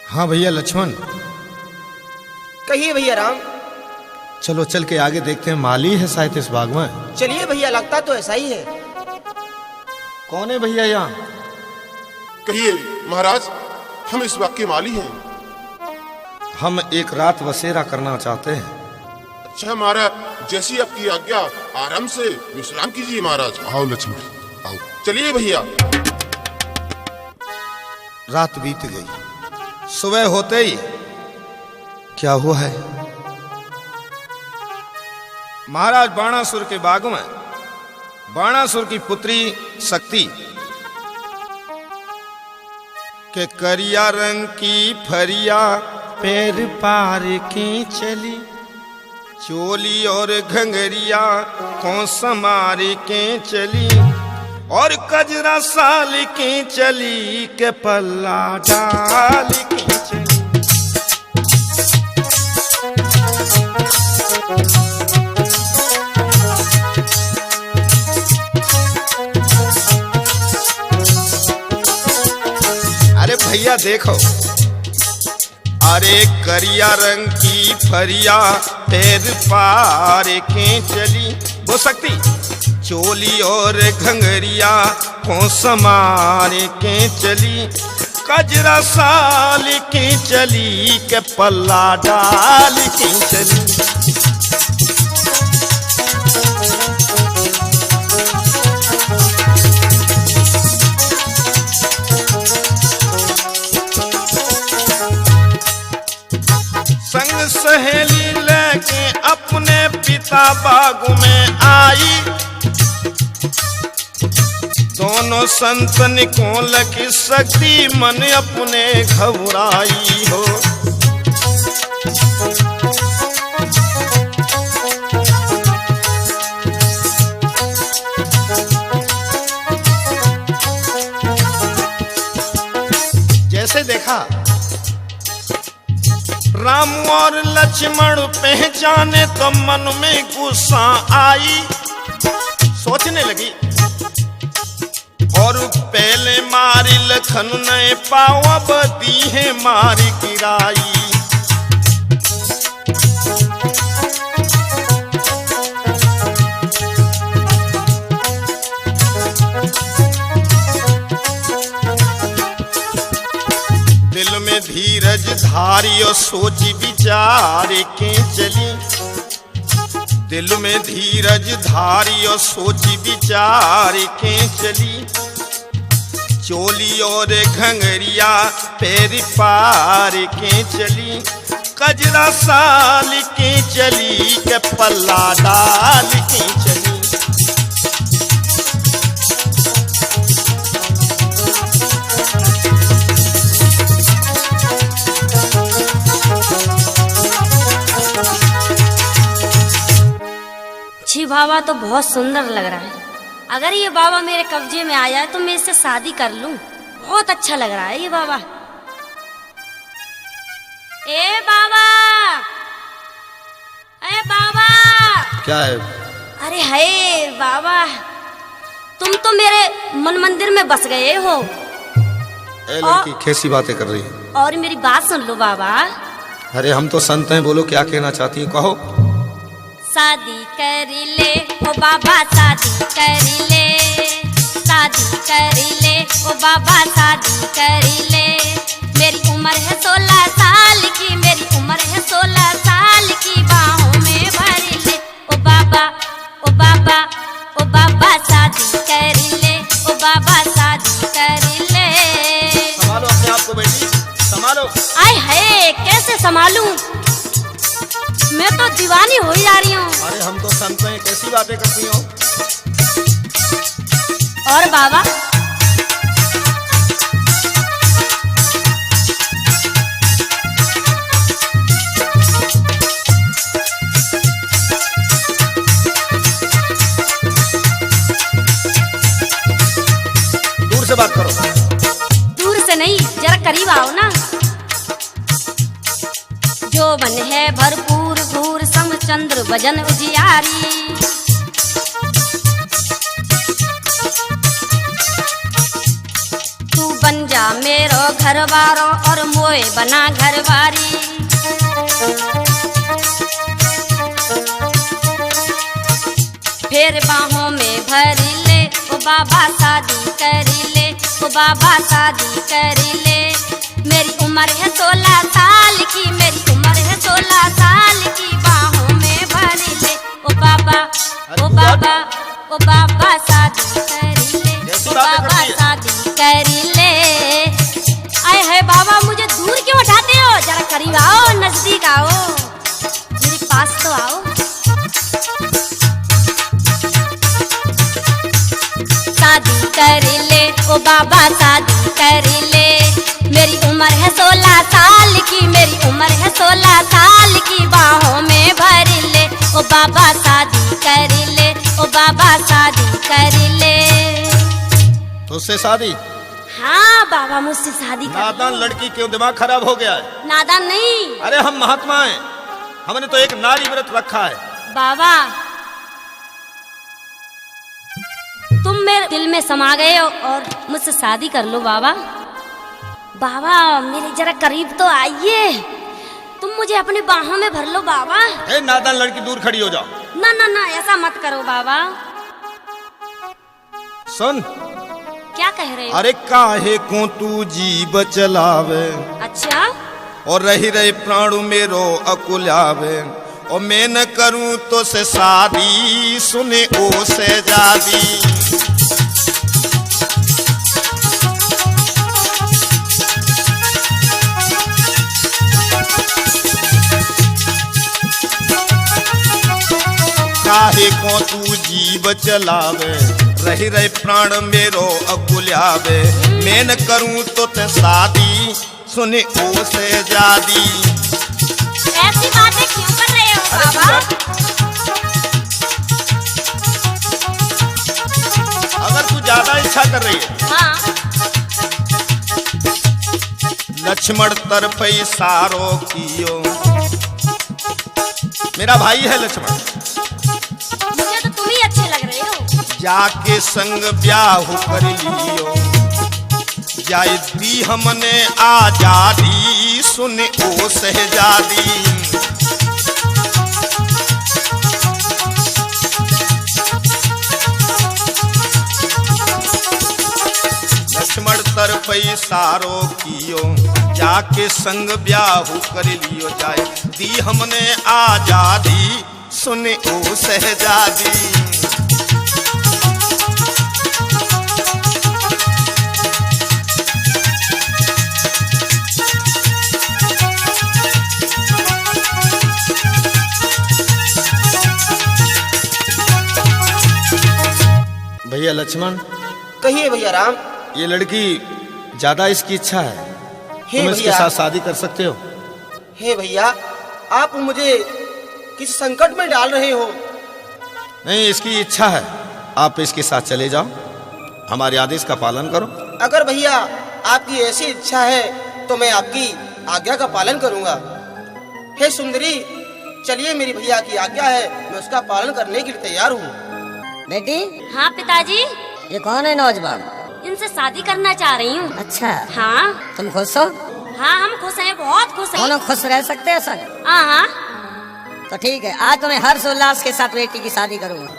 हाँ भैया लक्ष्मण, कहिए भैया राम। चलो चल के आगे देखते हैं, माली है शायद इस बाग में। चलिए भैया, लगता तो ऐसा ही है। कौन है भैया यहाँ? कहिए महाराज, हम इस बाग के माली हैं। हम एक रात बसेरा करना चाहते हैं। अच्छा महाराज, जैसी आपकी आज्ञा, आराम से विश्राम कीजिए महाराज। आओ लक्ष्मण आओ। चलिए भैया। रात बीत गई, सुबह होते ही क्या हुआ है? महाराज बाणासुर के बाग में बाणासुर की पुत्री शक्ति के करिया रंग की फरिया पैर पार के चली, चोली और घंगरिया को समार के चली, और कजरा साल के चली के पल्ला डाल के चली। अरे भैया देखो, अरे करिया रंग की फरिया पैर पार के चली, वो शक्ति चोली और घंगरिया को समार के चली, कजरा साल के चली के पल्ला डाल के चली। संग सहेली लेके अपने पिता बाग में आई, दोनों संतन को लकी शक्ति मन अपने घबराई हो। जैसे देखा राम और लक्ष्मण पहचाने तो मन में गुस्सा आई, सोचने लगी और पहले मारी लखन ने पावा बदी है मारी गिराई। दिल में धीरज धारी और सोच विचार के चली, दिल में धीरज धारी और सोच विचार के चली, चोली और घंगरिया पैर पार के चली, कजरा साल के चली के पल्ला डाल के चली। जी बाबा तो बहुत सुंदर लग रहा है। अगर ये बाबा मेरे कब्जे में आ जाए तो मैं इससे शादी कर लूं। बहुत अच्छा लग रहा है ये बाबा। ए बाबा, ए बाबा। क्या है? अरे है बाबा, तुम तो मेरे मन मंदिर में बस गए हो। ए लड़की, कैसी बातें कर रही है? और मेरी बात सुन लो बाबा। अरे हम तो संत हैं, बोलो क्या कहना चाहती है, कहो। शादी करी ले ओ बाबा, शादी करी ले, शादी करी ले ओ बाबा, शादी करी ले। मेरी उम्र है 16 साल की, मेरी उम्र है 16 साल की, बाहों में भर ले ओ बाबा, ओ बाबा, ओ बाबा, शादी करी ले ओ बाबा, शादी करी ले। संभालो अपने आप को बेटी, संभालो। आय हाय, कैसे संभालूं? मैं तो दीवानी हो ही जा रही हूँ। अरे हम तो संत हैं, कैसी बातें करती हो? और बाबा दूर से बात करो। दूर से नहीं, जरा करीब आओ ना। जो बन है भरपूर घूर सम चंद्र भजन उजियारी, तू बन जा मेरो घर घर वारों और मोए बना घरवारी। फिर बाहों में भर ले ओ बाबा शादी कर ले, ओ बाबा शादी कर ले। मेरी उम्र है 16 साल की, मेरी उम्र है 16 साल की, बाहों में भर ले ओ बाबा, ओ बाबा, ओ बाबा शादी कर ले, ओ बाबा शादी कर ले। आए है बाबा, मुझे दूर क्यों उठाते हो? जरा करीब आओ, नजदीक आओ, मेरे पास तो आओ। शादी कर ले ओ बाबा शादी कर ले। मेरी उम्र है 16 साल की, मेरी उम्र है 16 साल की, बाहों में भर ले ओ बाबा शादी कर ले, ओ बाबा शादी कर ले। तुझसे शादी? हाँ बाबा, मुझसे शादी कर। नादान लड़की, क्यों दिमाग खराब हो गया है? नादान नहीं। अरे हम महात्मा हैं, हमने तो एक नारी व्रत रखा है। बाबा तुम मेरे दिल में समा गए हो और मुझसे शादी कर लो बाबा। बाबा मेरे जरा करीब तो आइए, तुम मुझे अपनी बाहों में भर लो बाबा। ए नादान लड़की, दूर खड़ी हो जाओ। ना ना ना, ऐसा मत करो बाबा। सुन, क्या कह रहे हो? अरे काहे को तू जीव चलावे, अच्छा, और रही रही प्राणु मेरो अकुलावे, और मैं न करूं तो से शादी, सुने ओ से जादी। काहे को तू जीव चलावे, रही रही प्राण मेरो अकुलावे, मैं न करूं तो ते शादी, सुने ओ से जादी। ऐसी बातें क्यों कर रहे हो बाबा? अगर तू ज्यादा इच्छा कर रही है, हाँ। लक्ष्मण तरफई सारो कियो, मेरा भाई है लक्ष्मण, मुझे तो तुम ही अच्छे लग रहे हो। जाके संग ब्याह कर लियो, जाय दी हमने आजादी, सुने ओ सहजादी। लक्ष्मण तरफई सारो कियो, जाके संग ब्याह कर लियो, जाय दी हमने आजादी, सुने ओ सहजादी। भैया लक्ष्मण, कहिए भैया राम। ये लड़की ज्यादा इसकी इच्छा है, हे तुम इसके भैया, साथ शादी कर सकते हो? हे भैया, आप मुझे किसी संकट में डाल रहे हो। नहीं, इसकी इच्छा है, आप इसके साथ चले जाओ, हमारे आदेश का पालन करो। अगर भैया आपकी ऐसी इच्छा है तो मैं आपकी आज्ञा का पालन करूंगा। हे सुंदरी, चलिए, मेरी भैया की आज्ञा है, मैं उसका पालन करने के लिए तैयार हूँ। बेटी, हाँ पिताजी, ये कौन है नौजवान? इनसे शादी करना चाह रही हूँ। अच्छा, हाँ तुम खुश हो? हाँ, हम खुश हैं, बहुत खुश हैं। दोनों खुश रह सकते हैं सर? हाँ हाँ। तो ठीक है, आज तुम्हें हर्ष उल्लास के साथ बेटी की शादी करूंगा।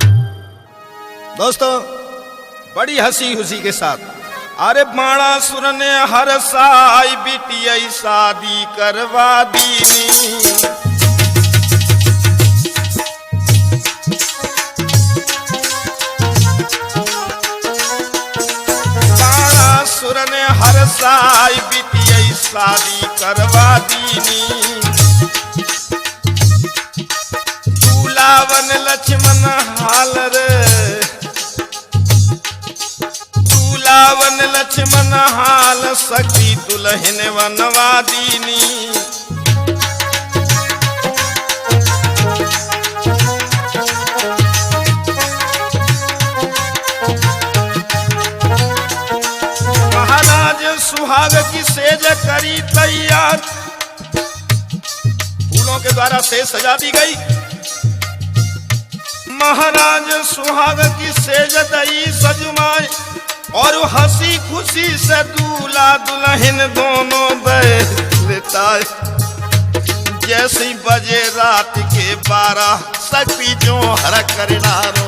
दोस्तों, बड़ी हंसी खुशी के साथ, अरे बाणासुर ने हर साई बिटिया शादी करवा दीनी। बाणासुर ने हर साई बिटिया शादी करवा दीनी। दूलावन लक्ष्मण हाल रे, दूलावन लक्ष्मण हाल, सखी दुल्हन वनवा दीनी। महाराज सुहाग की सेज करी तैयार, फूलों के द्वारा सेज सजा दी गई। महाराज सुहाग की सेज दई सजमाए, और हंसी खुशी से दूल्हा दुल्हन दोनों बैठता। जैसे बजे रात के 12 शक्ति जो हर कर डारो।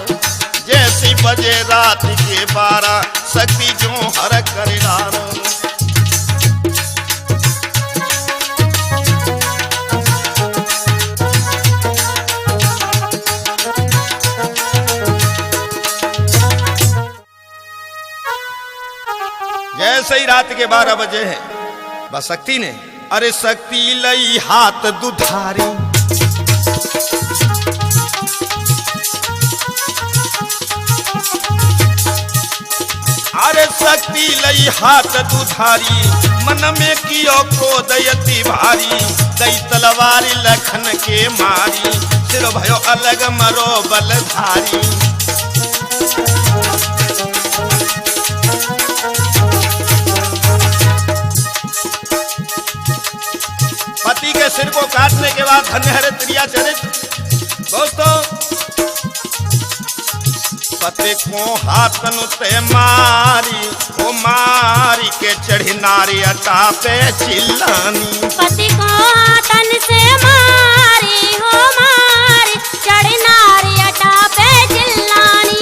जैसे बजे रात के 12 शक्ति जो हर कर डारो। जैसे ही रात के 12 बजे है, बस शक्ति ने, अरे शक्ति लई हाथ दुधारी। अरे शक्ति लई हाथ दुधारी, मन में कियो क्रोधयति भारी। दई तलवारी लखन के मारी, सिर भयो अलग मरो बलधारी। पति के सिर को काटने के बाद धन्य हरे त्रिया चरित। दोस्तों, पति को हाथन से मारी, वो मारी के चढ़ी नारी अटा पे चिल्लानी। पति को हाथन से मारी, हो मारी चढ़ी नारी अटा पे चिल्लानी।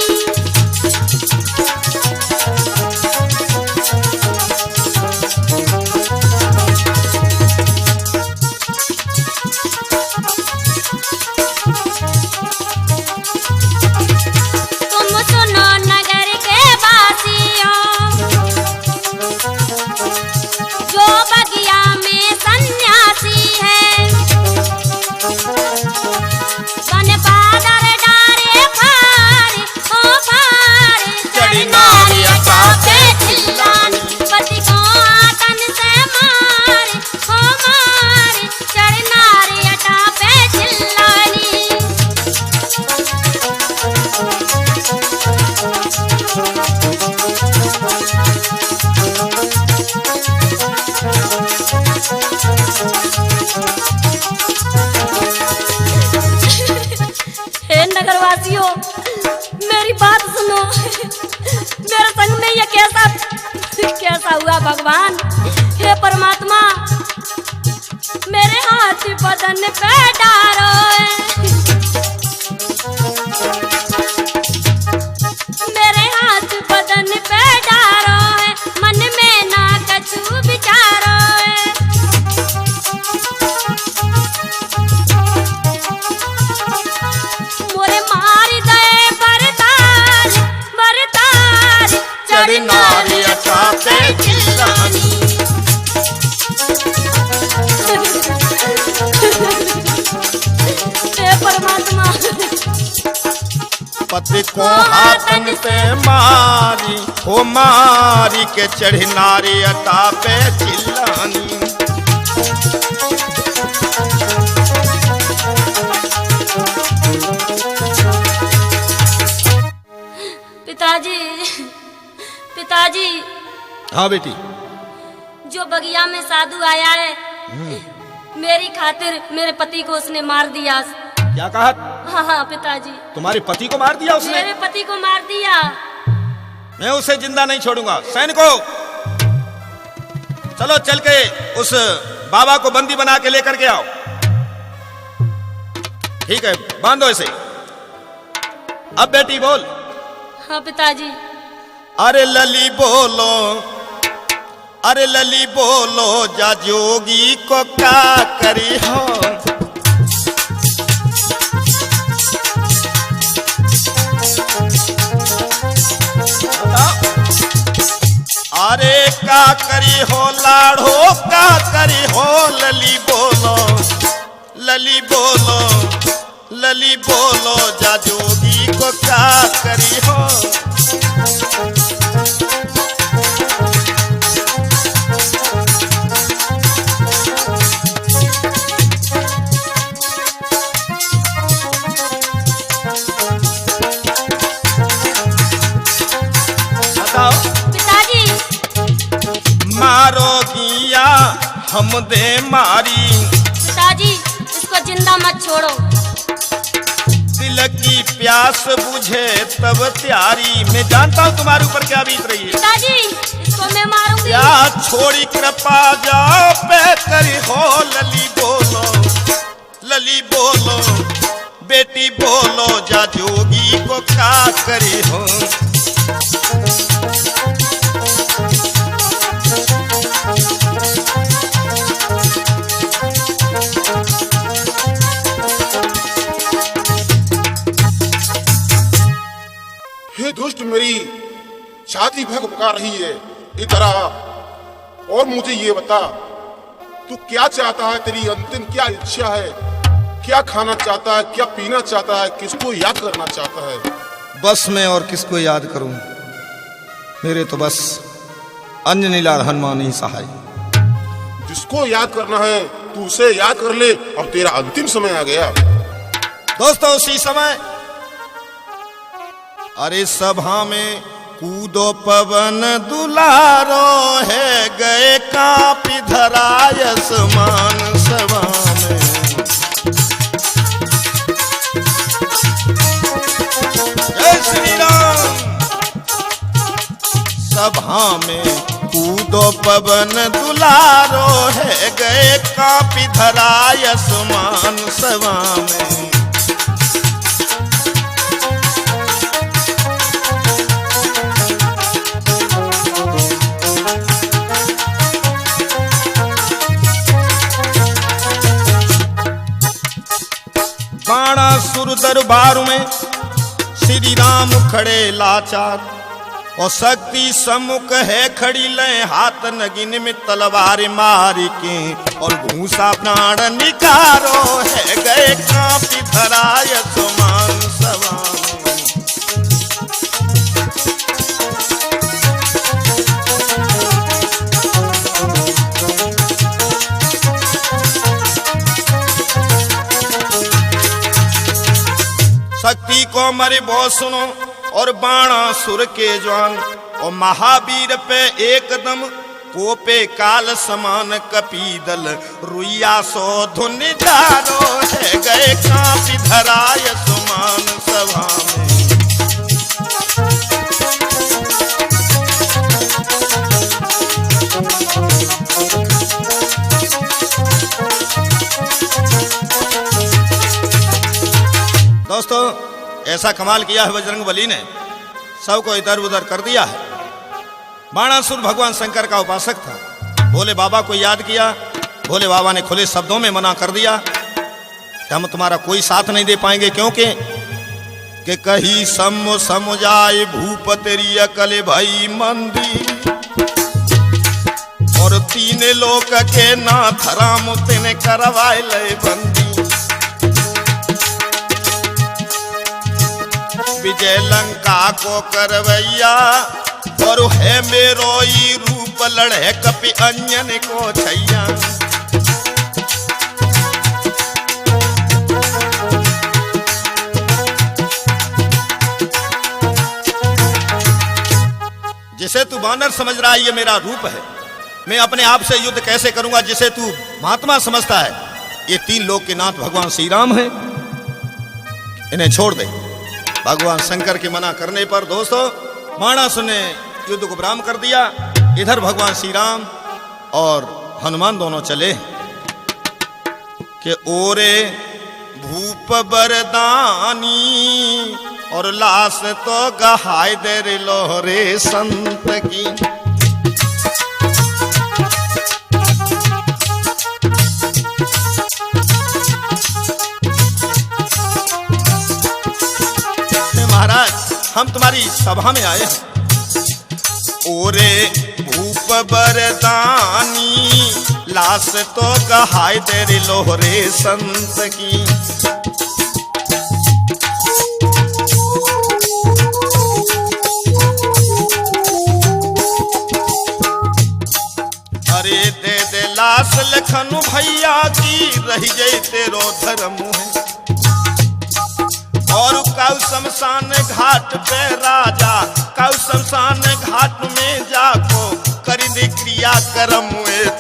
नगरवासियों, मेरी बात सुनो। मेरे संग में ये कैसा हुआ भगवान? हे परमात्मा, मेरे हाथ बदन पे डारो है। मेरे हाथ बदन पे डारो है, मन में ना कछु विचारो है। मोरे मारी दे बरतार बरतार, चढ़ी नारी अटा पे चिल्लानी। हे परमात्मा, पति को हाथन से मारी, वो मारी के चढ़ी नारी अटा पे चिल्लानी। पिताजी, पिताजी। हाँ बेटी। जो बगिया में साधु आया है, मेरी खातिर मेरे पति को उसने मार दिया। क्या कहा? हाँ हाँ पिताजी। तुम्हारे पति को मार दिया उसने? मेरे पति को मार दिया। मैं उसे जिंदा नहीं छोड़ूंगा। सैनिकों, चलो चल के उस बाबा को बंदी बना के लेकर के आओ। ठीक है, बांधो इसे। अब बेटी बोल। हाँ पिताजी। अरे लली बोलो, अरे लली बोलो, जा जोगी को क्या करी हो। अरे का करी हो लाड़ो, का करी हो। लली बोलो, लली बोलो, लली बोलो, जा जोगी को क्या करी हो। मारो गिया हम दे मारी। पिताजी, इसको जिंदा मत छोड़ो। दिल की प्यास बुझे तब त्यारी। मैं जानता हूँ तुम्हारे ऊपर क्या बीत रही है। पिताजी इसको मैं मारूंगी। या छोड़ी कृपा जाओ पे करी हो लली बोलो, लली बोलो, बेटी बोलो जा जोगी को क्या करी हो। हे दुष्ट, मेरी छाती भड़का रही है, इधर आ और मुझे ये बता, तू क्या चाहता है? तेरी अंतिम क्या इच्छा है? क्या खाना चाहता है? क्या पीना चाहता है? किसको याद करना चाहता है? बस मैं और किसको याद करूं? मेरे तो बस अंजनी लाल हनुमान ही सहाय। जिसको याद करना है तू उसे याद कर ले। अब तेरा अंतिम समय आ गया। दोस्तों उसी समय अरे सभा में कूदो पवन दुलारो है, गए कापी धराय समान सभा में। जय श्री राम। सभा में कूदो पवन दुलारो है, गए कापी धराय समान सभा में। बाणासुर दरबार में श्री राम खड़े लाचार, और शक्ति सम्मुख है खड़ी ले हाथ नगिन में तलवार मार के, और भूसा प्राण निकारो है, गए कांपी धराय समान सभा में। शक्ति को मरे बहुत सुनो और बाणासुर के जवान, और महावीर पे एकदम कोपे काल समान कपीदल, रुइया सो धुन जारो है, गए कांपी धराय समान सभा में। दोस्तों ऐसा कमाल किया है बजरंग बली ने, सबको इधर उधर कर दिया है। बाणासुर भगवान शंकर का उपासक था। भोले बाबा को याद किया, भोले बाबा ने खुले शब्दों में मना कर दिया कि हम तुम्हारा कोई साथ नहीं दे पाएंगे, क्योंकि कि कहीं सम जाए भूप तेरी अकल भई मंदी, और तीन लोक के नाथ राम तेने करवाए ले बंदी। विजय लंका को करवैया, और है मेरो ही रूप लड़े कपि अंजन को छैया। जिसे तू वानर समझ रहा है ये मेरा रूप है, मैं अपने आप से युद्ध कैसे करूंगा जिसे तू महात्मा समझता है? ये तीन लोक के नाथ भगवान श्री राम है, इन्हें छोड़ दे। भगवान शंकर के मना करने पर दोस्तों बाणासुर ने युद्ध को विराम कर दिया। इधर भगवान श्री राम और हनुमान दोनों चले कि ओरे भूप बरदानी, और लाश तो गहाय दे रे लोहरे संत की। महाराज हम तुम्हारी सभा में आए हैं। ओरे भूप बरदानी, लाश तो गहाय तेरे लोहरे संत की। अरे दे दे लाश लखनु भैया की, रही जाए तेरो धर्म है। और काउ शमशान घाट पे राजा, काउ शमशान घाट में जाको करी दे क्रिया कर्म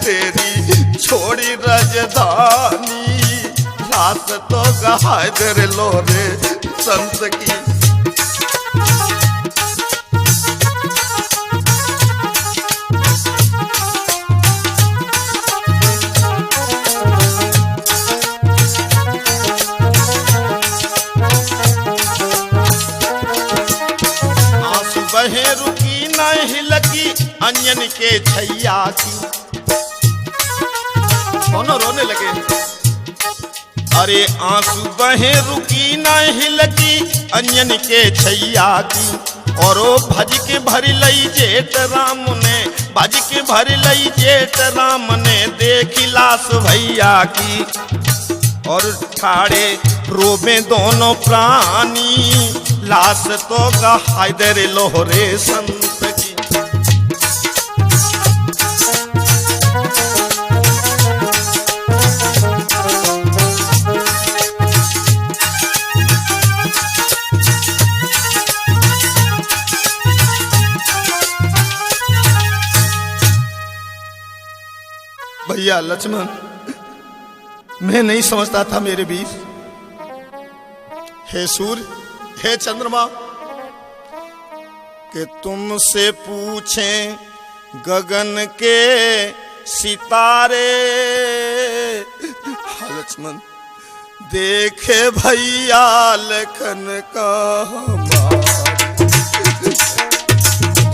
तेरी, छोड़ी राजधानी। लाश तो गहाय दे लोरे संत की। आंसू बहे रुकी नहीं लगी अंजन के छैया की। दोनों रोने लगे। अरे आंसू बहे रुकी नहीं लगी अंजन के छैया की। और ओ भज के भर लई जेठ राम ने, भज के भर लई जेठ राम ने देखी लाश भैया की। और ठाड़े रोबे दोनों प्राणी लाश तो गहाय दे लोहरे संत की। भैया लक्ष्मण, मैं नहीं समझता था मेरे वीर। हे सूर्य, हे चंद्रमा, कि तुमसे पूछें गगन के सितारे। लक्ष्मण देखे भैया लखन का हमारे।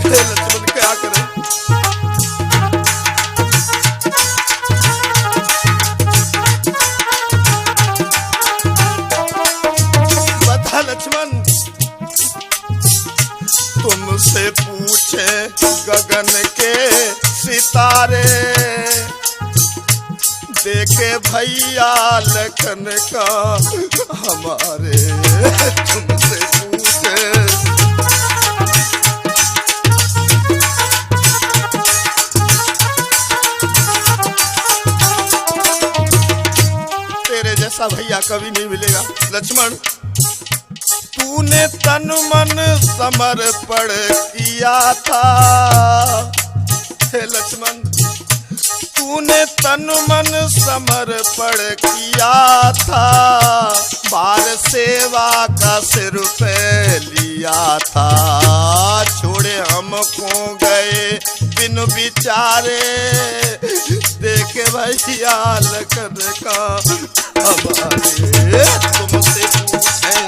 हे लक्ष्मण क्या करें? लक्ष्मण तुमसे पूछे गगन के सितारे, देखे भैया लखन का हमारे। तुमसे पूछे तेरे जैसा भैया कभी नहीं मिलेगा। लक्ष्मण तूने तन मन समर्पण किया था। हे लक्ष्मण तूने तन मन समर्पण किया था। बार सेवा का सिर पे लिया था। छोड़े हमको गए बिन विचारे, देखे भैया लखन का हमारे। तुमसे पूछें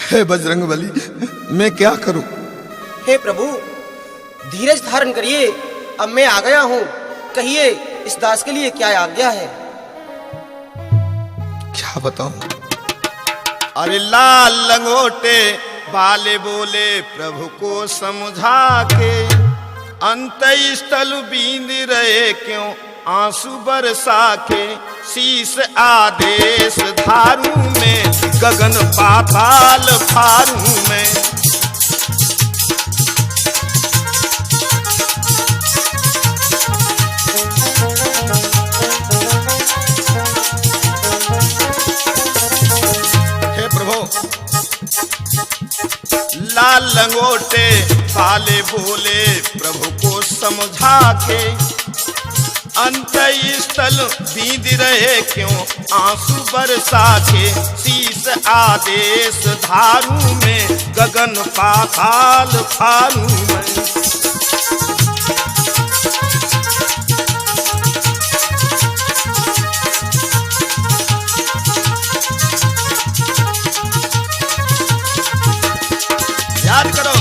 हे बजरंगबली, मैं क्या करूं? हे प्रभु धीरज धारण करिए, अब मैं आ गया हूँ। कहिए इस दास के लिए क्या आज्ञा है? क्या बताऊं? अरे लाल लंगोटे बाले बोले प्रभु को समझा के। अंत स्थल बींद रहे क्यों आंसू बरसा के। शीस आदेश धारू में गगन पाताल फारू में। हे प्रभु लाल लंगोटे काले बोले प्रभु को समझा के। अंत स्थल बींद रहे क्यों आंसू बरसा के। शीस आदेश धारू में गगन पाताल फारू में। याद करो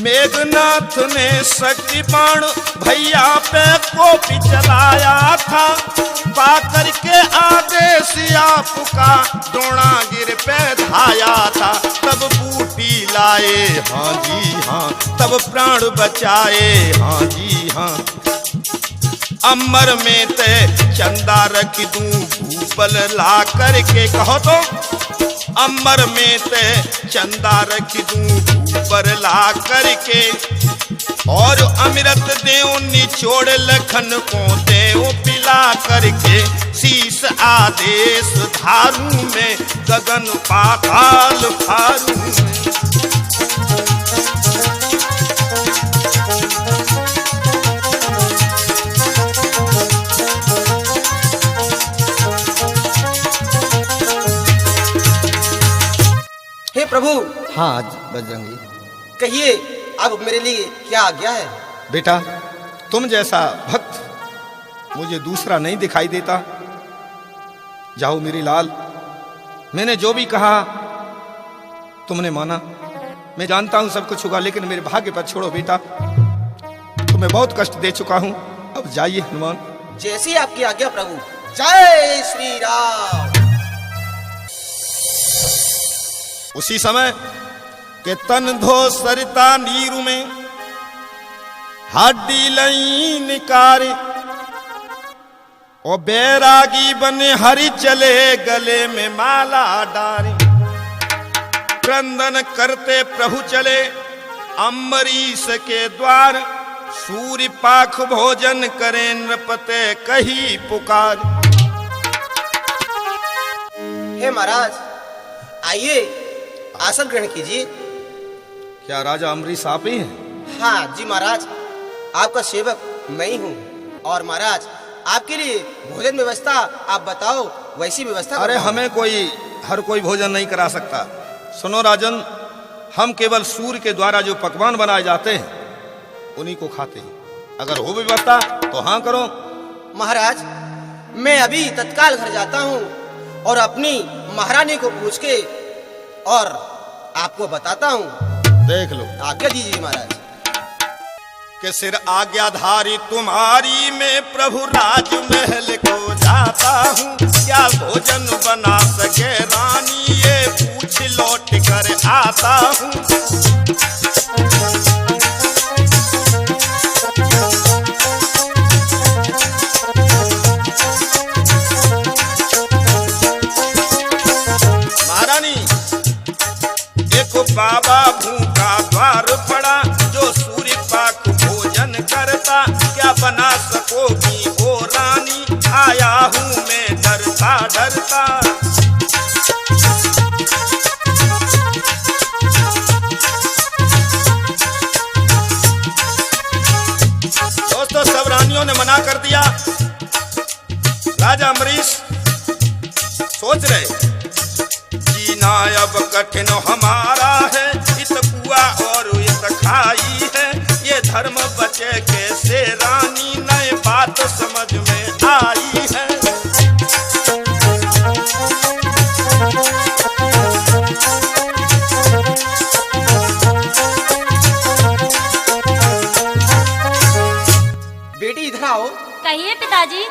मेघनाथ ने शक्ति बाण भैया पे कोपी चलाया था। पाकर के आदेश आपका द्रोणागिर पे धाया था। तब बूटी लाए हाँ जी हाँ, तब प्राण बचाए हाँ जी हाँ। अमर में ते चंदा रख दूं भूपल ला करके। कहो तो अमर में ते चंदा रख दूं भूपर ला करके। और अमृत देव निचोड़ लखन को देव पिला करके। शीश आदेश धारू में, गगन पाताल फारू में। हे प्रभु, हाँ बजरंगी, कहिए अब मेरे लिए क्या आज्ञा है? बेटा तुम जैसा भक्त मुझे दूसरा नहीं दिखाई देता। जाओ मेरे लाल, मैंने जो भी कहा तुमने माना। मैं जानता हूं सब कुछ होगा, लेकिन मेरे भाग्य पर छोड़ो बेटा, तुम्हें बहुत कष्ट दे चुका हूं। अब जाइए हनुमान। जैसी आपकी आज्ञा प्रभु। जय श्री राम। उसी समय के तन धो सरिता नीरू में, हड्डी लई निकारे, और बैरागी बने हरि चले गले में माला डारे। क्रंदन करते प्रभु चले अम्बरीश के द्वार, सूर्य पाख भोजन करे नृपते कही पुकार। हे महाराज, आइए आसन ग्रहण कीजिए। क्या राजा अम्बरीश आप ही हैं? हाँ जी महाराज, आपका सेवक मैं ही हूँ। और महाराज आपके लिए भोजन व्यवस्था आप बताओ, वैसी व्यवस्था। अरे हमें हर कोई भोजन नहीं करा सकता। सुनो राजन, हम केवल सूर्य के द्वारा जो पकवान बनाए जाते हैं उन्हीं को खाते हैं। अगर हो व्यवस्था तो हाँ करो। महाराज मैं अभी तत्काल घर जाता हूँ और अपनी महारानी को पूछ के और आपको बताता हूँ। देख लो। आज्ञा दीजिए महाराज। के सिर आज्ञाधारी तुम्हारी, मैं प्रभु राजमहल को जाता हूँ। क्या भोजन बना सके रानी, ये पूछ लौट कर आता हूँ। महारानी, एक बाबा भूखा द्वार पड़ा, जो सूर्य पाक भोजन करता। क्या बना सकोगी ओ रानी, आया हूँ मैं डरता डरता। दोस्तों सब रानियों ने मना कर दिया। राजा अम्बरीश सोच रहे, जीना अब कठिन हमारा है, इत कुआ और इत खाई है। ये धर्म बचे कैसे रानी, नए बात समझ में आई है। बेटी इधर आओ। कहिए पिताजी।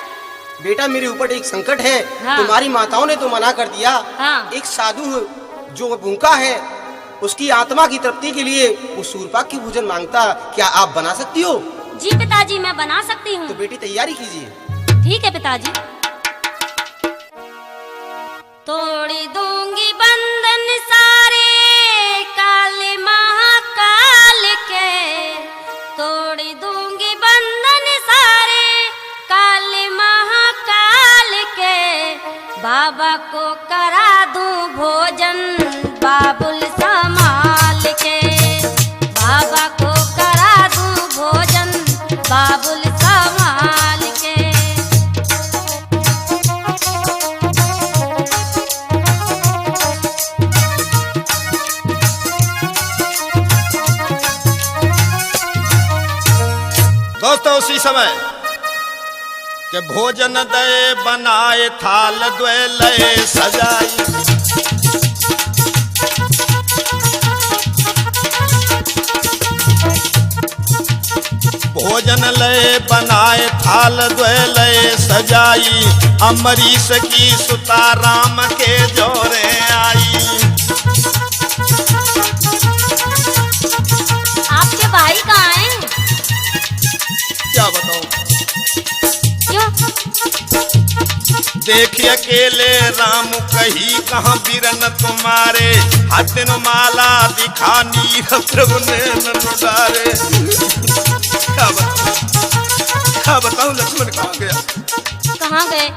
बेटा मेरे ऊपर एक संकट है। हाँ। तुम्हारी माताओं ने तो मना कर दिया। हाँ। एक साधु जो भूखा है, उसकी आत्मा की तृप्ति के लिए वो सूरपाक की भोजन मांगता। क्या आप बना सकती हो? जी पिताजी मैं बना सकती हूँ। तो बेटी तैयारी कीजिए। ठीक है पिताजी। तोड़ी दूंगी बंधन सारे काले महाकाल के, तोड़ी दूंगी बंधन सारे काले महाकाल के। बाबा को करा दूं भोजन बाबुल संभाल के, बाबा को करा दूं भोजन बाबुल संभाल के। दोस्तों उसी समय के भोजन दे बनाए, थाल द्वे लय सजाई। भोजन लय बनाए, थाल द्वे लय सजाई। अम्बरीश की सुता राम के जोरे आई। आपके भाई कहाँ हैं? क्या बताऊं? क्यों? देखिए अकेले राम कही, कहाँ बिरन तुम्हारे। हथिन माला दिखानी, प्रभु ने ननुडारे। क्या बताऊं लक्ष्मण कहाँ गया? कहाँ गए?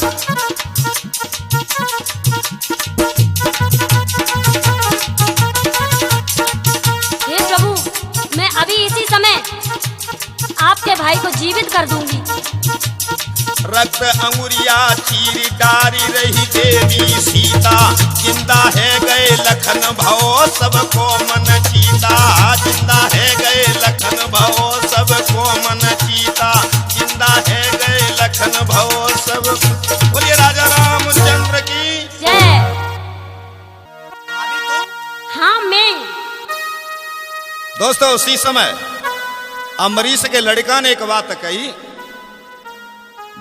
भाई को जीवित कर दूंगी। रक्त अंगुरिया चीर डारी रही देवी सीता, जिंदा है गए लखन भव सबको मन चीता, जिंदा है गए लखन भव सबको मन चीता, जिंदा है गए लखन भव सब। बोलिए राजा रामचंद्र की जय। हाँ मैं। दोस्तों उसी समय अमरीश के लड़का ने एक बात कही,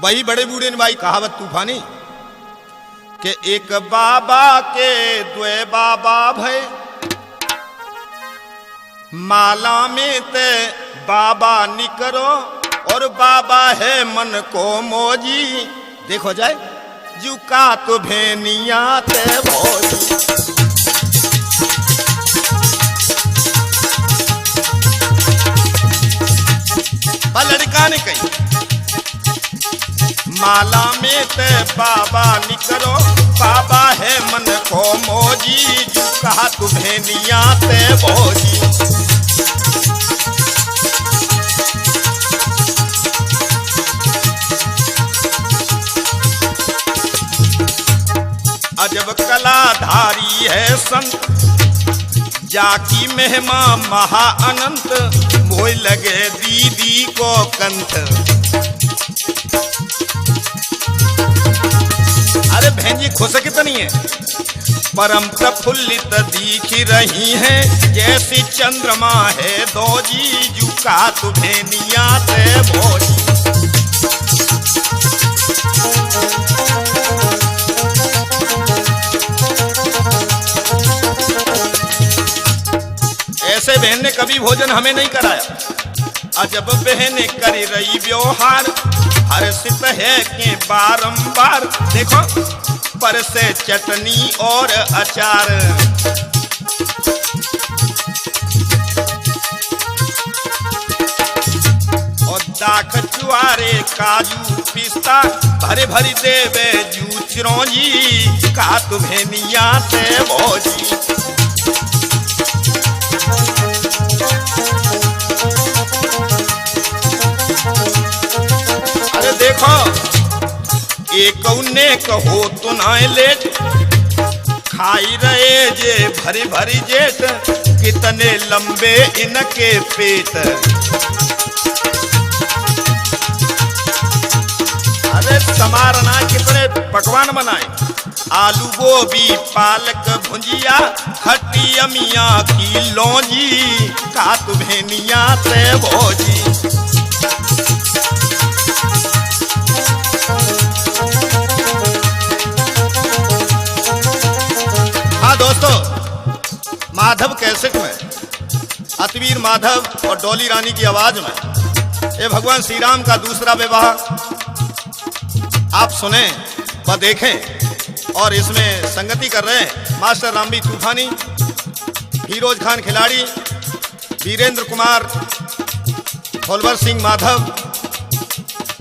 वही बड़े बूढ़े ने भाई कहावत तूफानी कि एक बाबा के द्वे बाबा भय, माला में ते बाबा निकरो और बाबा है मन को मोजी। देखो जाए जुका तो भेनिया ते भोजी। लड़का ने कही माला में ते बाबा निकरो, बाबा है मन को मोजी, जू कहा तुम्हें निया ते भोजी। अजब कलाधारी है संत, जाकी महिमा महा अनंत, मोय लगे दीदी को कंठ। अरे बहन जी खुश कितनी है, परम प्रफुल्लित दिख रही है, जैसी चंद्रमा है दोजी, जुका तुम्हें नियाते भोजी। ऐसे बहन ने कभी भोजन हमें नहीं कराया। अजब बहन कर रही व्यवहार, हर्षित है कि बारंबार, देखो पर से चटनी और अचार। और दाख चुआरे काजू पिस्ता, भरे भरी देवे जू चिरौंजी, का तुम्हें नियाते भोजी। अरे देखो एक ने कहो तो ना लेट, खाई रहे जे भरी भरी जेठ, कितने लंबे इनके पेट। अरे समारना कितने पकवान बनाए, आलू गोभी पालक भुंजिया, खट्टी अमिया की लौंजी, का तुम्हें नियाते भोजी। हाँ दोस्तों, माधव कैसेट में अतवीर माधव और डोली रानी की आवाज में ये भगवान श्री राम का दूसरा विवाह आप सुने व देखें। और इसमें संगति कर रहे हैं मास्टर रामबी तूफानी, फिरोज खान खिलाड़ी, वीरेंद्र कुमार, फुलवर सिंह माधव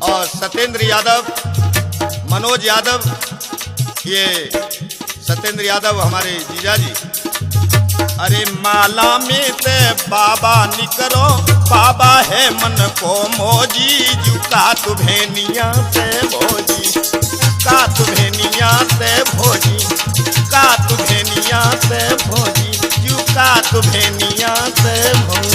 और सत्येंद्र यादव, मनोज यादव। ये सत्येंद्र यादव हमारे जीजा जी। अरे माला में ते बाबा निकरो, बाबा है मन को मोजी, जुका तुम्हें नियाते भोजी, का तुम्हें नियाते भोजी, का तुम्हें नियाते भोजी, जुका तुम्हें नियाते भोजी।